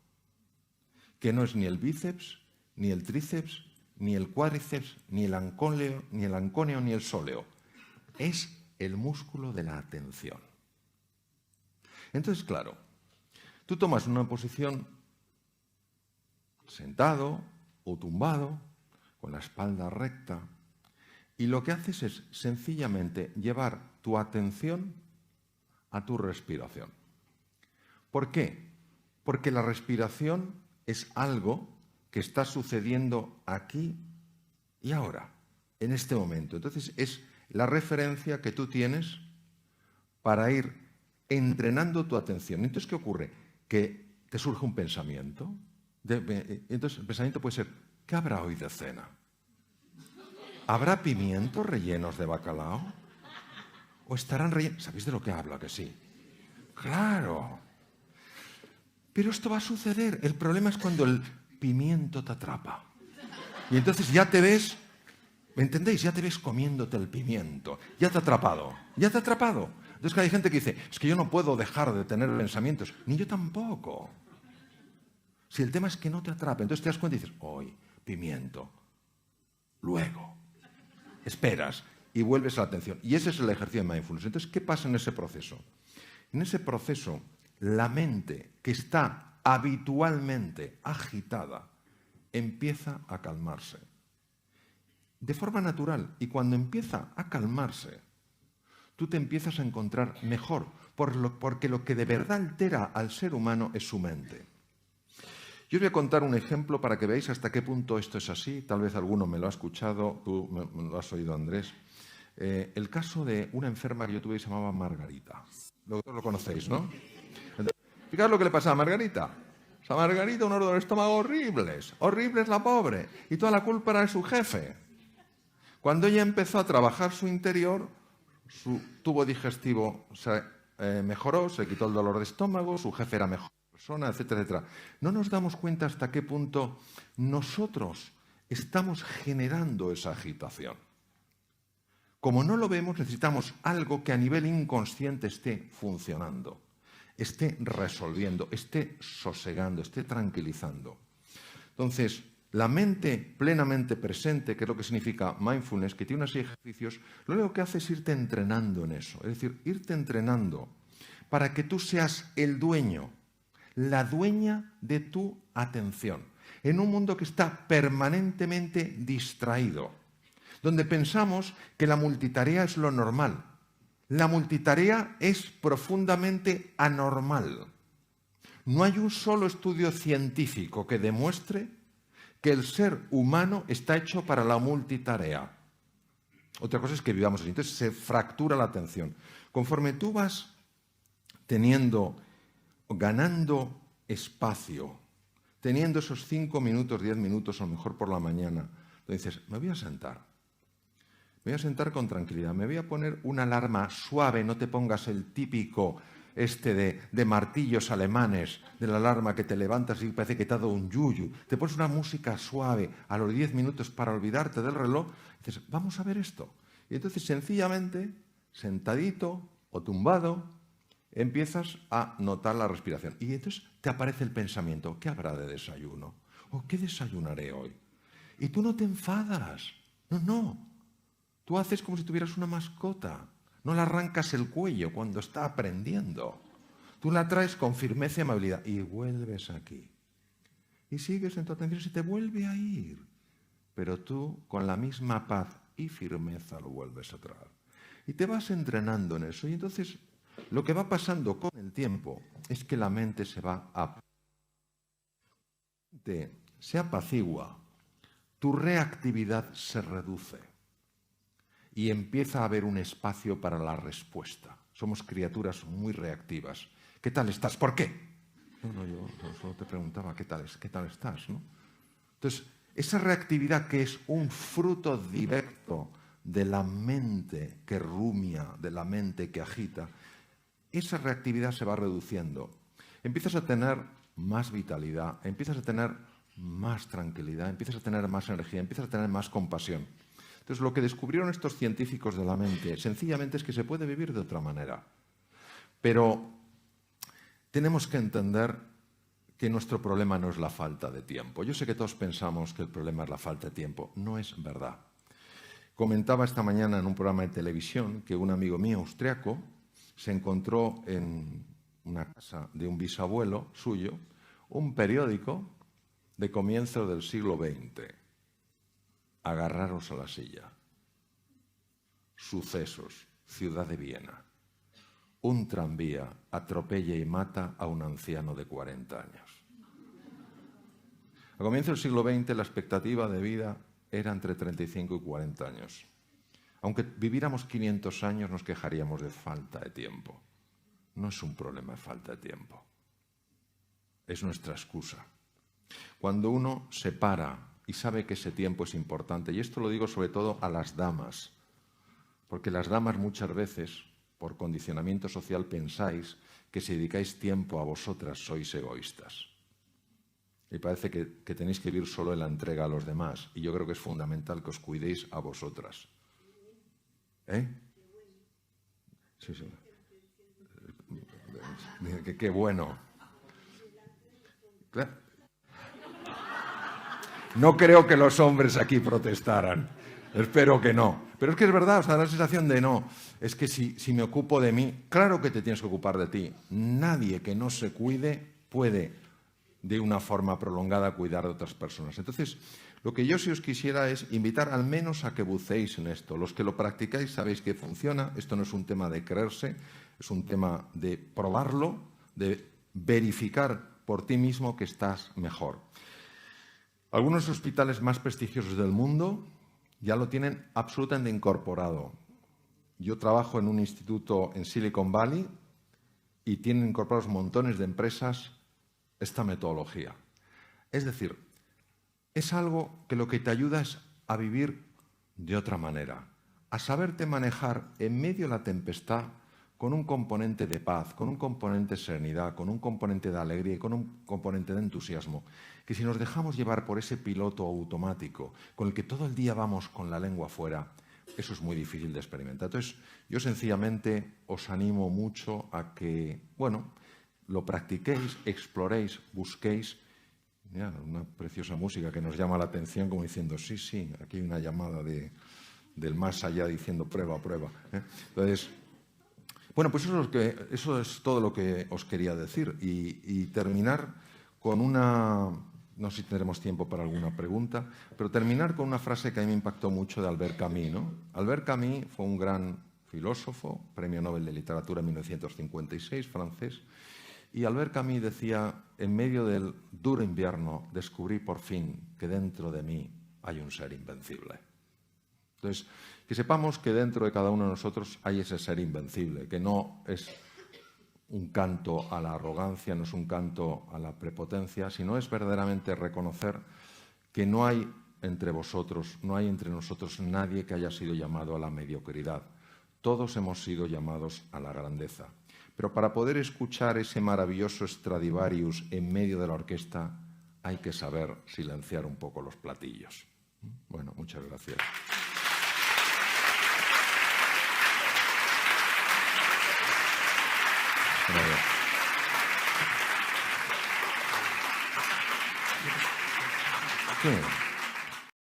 que no es ni el bíceps, ni el tríceps, ni el cuádriceps, ni el anconeo, ni el sóleo. Es el músculo de la atención. Entonces, claro, tú tomas una posición sentado o tumbado, con la espalda recta, y lo que haces es sencillamente llevar tu atención a tu respiración. ¿Por qué? Porque la respiración es algo que está sucediendo aquí y ahora, en este momento. Entonces, es la referencia que tú tienes para ir entrenando tu atención. Entonces, ¿qué ocurre? Que te surge un pensamiento. Entonces, el pensamiento puede ser, ¿qué habrá hoy de cena? ¿Habrá pimientos rellenos de bacalao? ¿O estarán rellenos? ¿Sabéis de lo que hablo, que sí? ¡Claro! Pero esto va a suceder. El problema es cuando el pimiento te atrapa. Y entonces ya te ves, ¿me entendéis? Ya te ves comiéndote el pimiento. Ya te ha atrapado. Ya te ha atrapado. Entonces hay gente que dice, es que yo no puedo dejar de tener pensamientos. Ni yo tampoco. Si el tema es que no te atrapa, entonces te das cuenta y dices, hoy, pimiento. Luego, esperas y vuelves a la atención. Y ese es el ejercicio de mindfulness. Entonces, ¿qué pasa en ese proceso? En ese proceso, la mente que está habitualmente agitada empieza a calmarse. de forma natural. Y cuando empieza a calmarse, tú te empiezas a encontrar mejor, porque lo que de verdad altera al ser humano es su mente. Yo os voy a contar un ejemplo para que veáis hasta qué punto esto es así. Tal vez alguno me lo ha escuchado, tú me lo has oído, Andrés. El caso de una enferma que yo tuve que se llamaba Margarita. Lo conocéis, ¿no? Fijaos lo que le pasaba a Margarita. O sea, Margarita, un dolor de estómago horribles la pobre. Y toda la culpa era de su jefe. Cuando ella empezó a trabajar su interior, su tubo digestivo se mejoró, se quitó el dolor de estómago, su jefe era mejor persona, etcétera, etcétera. No nos damos cuenta hasta qué punto nosotros estamos generando esa agitación. Como no lo vemos, necesitamos algo que a nivel inconsciente esté funcionando, esté resolviendo, esté sosegando, esté tranquilizando. Entonces, la mente plenamente presente, que es lo que significa mindfulness, que tiene una serie de ejercicios, lo único que hace es irte entrenando en eso. Es decir, irte entrenando para que tú seas el dueño, la dueña de tu atención, en un mundo que está permanentemente distraído, donde pensamos que la multitarea es lo normal. La multitarea es profundamente anormal. No hay un solo estudio científico que demuestre que el ser humano está hecho para la multitarea. Otra cosa es que vivamos así. Entonces se fractura la atención. Conforme tú vas ganando espacio, teniendo esos 5 minutos, 10 minutos, o mejor por la mañana, tú dices, me voy a sentar con tranquilidad, me voy a poner una alarma suave, no te pongas el típico de martillos alemanes, de la alarma que te levantas y parece que te ha dado un yuyu. Te pones una música suave a los 10 minutos para olvidarte del reloj y dices, vamos a ver esto. Y entonces sencillamente, sentadito o tumbado, empiezas a notar la respiración. Y entonces te aparece el pensamiento, ¿qué habrá de desayuno? ¿O qué desayunaré hoy? Y tú no te enfadas. No. Tú haces como si tuvieras una mascota. No le arrancas el cuello cuando está aprendiendo. Tú la traes con firmeza y amabilidad y vuelves aquí. Y sigues en tu atención y se te vuelve a ir. Pero tú, con la misma paz y firmeza, lo vuelves a traer. Y te vas entrenando en eso. Y entonces, lo que va pasando con el tiempo es que la mente se apacigua, tu reactividad se reduce. Y empieza a haber un espacio para la respuesta. Somos criaturas muy reactivas. ¿Qué tal estás? ¿Por qué? No, yo solo te preguntaba, ¿qué tal estás? ¿No? Entonces, esa reactividad que es un fruto directo de la mente que rumia, de la mente que agita, esa reactividad se va reduciendo. Empiezas a tener más vitalidad, empiezas a tener más tranquilidad, empiezas a tener más energía, empiezas a tener más compasión. Entonces, lo que descubrieron estos científicos de la mente, sencillamente es que se puede vivir de otra manera. Pero tenemos que entender que nuestro problema no es la falta de tiempo. Yo sé que todos pensamos que el problema es la falta de tiempo. No es verdad. Comentaba esta mañana en un programa de televisión que un amigo mío austriaco se encontró en una casa de un bisabuelo suyo un periódico de comienzo del siglo XX. Agarraros a la silla. Sucesos, ciudad de Viena. Un tranvía atropella y mata a un anciano de 40 años. A comienzo del siglo XX la expectativa de vida era entre 35 y 40 años. Aunque viviéramos 500 años nos quejaríamos de falta de tiempo. No es un problema de falta de tiempo. Es nuestra excusa. Cuando uno se para y sabe que ese tiempo es importante, y esto lo digo sobre todo a las damas, porque las damas muchas veces, por condicionamiento social, pensáis que si dedicáis tiempo a vosotras sois egoístas. Y parece que tenéis que vivir solo en la entrega a los demás, y yo creo que es fundamental que os cuidéis a vosotras. ¿Eh? Sí. Qué bueno. Claro. No creo que los hombres aquí protestaran. Espero que no. Pero es que es verdad, os da la sensación de no. Es que si me ocupo de mí, claro que te tienes que ocupar de ti. Nadie que no se cuide puede, de una forma prolongada, cuidar de otras personas. Entonces, Lo que yo sí os quisiera es invitar al menos a que buceéis en esto. Los que lo practicáis sabéis que funciona. Esto no es un tema de creerse, es un tema de probarlo, de verificar por ti mismo que estás mejor. Algunos hospitales más prestigiosos del mundo ya lo tienen absolutamente incorporado. Yo trabajo en un instituto en Silicon Valley y tienen incorporados montones de empresas esta metodología. Es decir, es algo que lo que te ayuda es a vivir de otra manera, a saberte manejar en medio de la tempestad con un componente de paz, con un componente de serenidad, con un componente de alegría y con un componente de entusiasmo, que si nos dejamos llevar por ese piloto automático con el que todo el día vamos con la lengua fuera, eso es muy difícil de experimentar. Entonces, yo sencillamente os animo mucho a que, bueno, lo practiquéis, exploréis, busquéis. Mira, una preciosa música que nos llama la atención como diciendo, sí, sí, aquí hay una llamada del más allá diciendo prueba, prueba. Entonces, bueno, pues eso es todo lo que os quería decir y terminar con una, no sé si tendremos tiempo para alguna pregunta, pero terminar con una frase que a mí me impactó mucho de Albert Camus, ¿no? Albert Camus fue un gran filósofo, premio Nobel de Literatura en 1956, francés, y Albert Camus decía, en medio del duro invierno descubrí por fin que dentro de mí hay un ser invencible. Entonces, que sepamos que dentro de cada uno de nosotros hay ese ser invencible, que no es un canto a la arrogancia, no es un canto a la prepotencia, sino es verdaderamente reconocer que no hay entre vosotros, no hay entre nosotros nadie que haya sido llamado a la mediocridad. Todos hemos sido llamados a la grandeza. Pero para poder escuchar ese maravilloso Stradivarius en medio de la orquesta hay que saber silenciar un poco los platillos. Bueno, muchas gracias. Sí.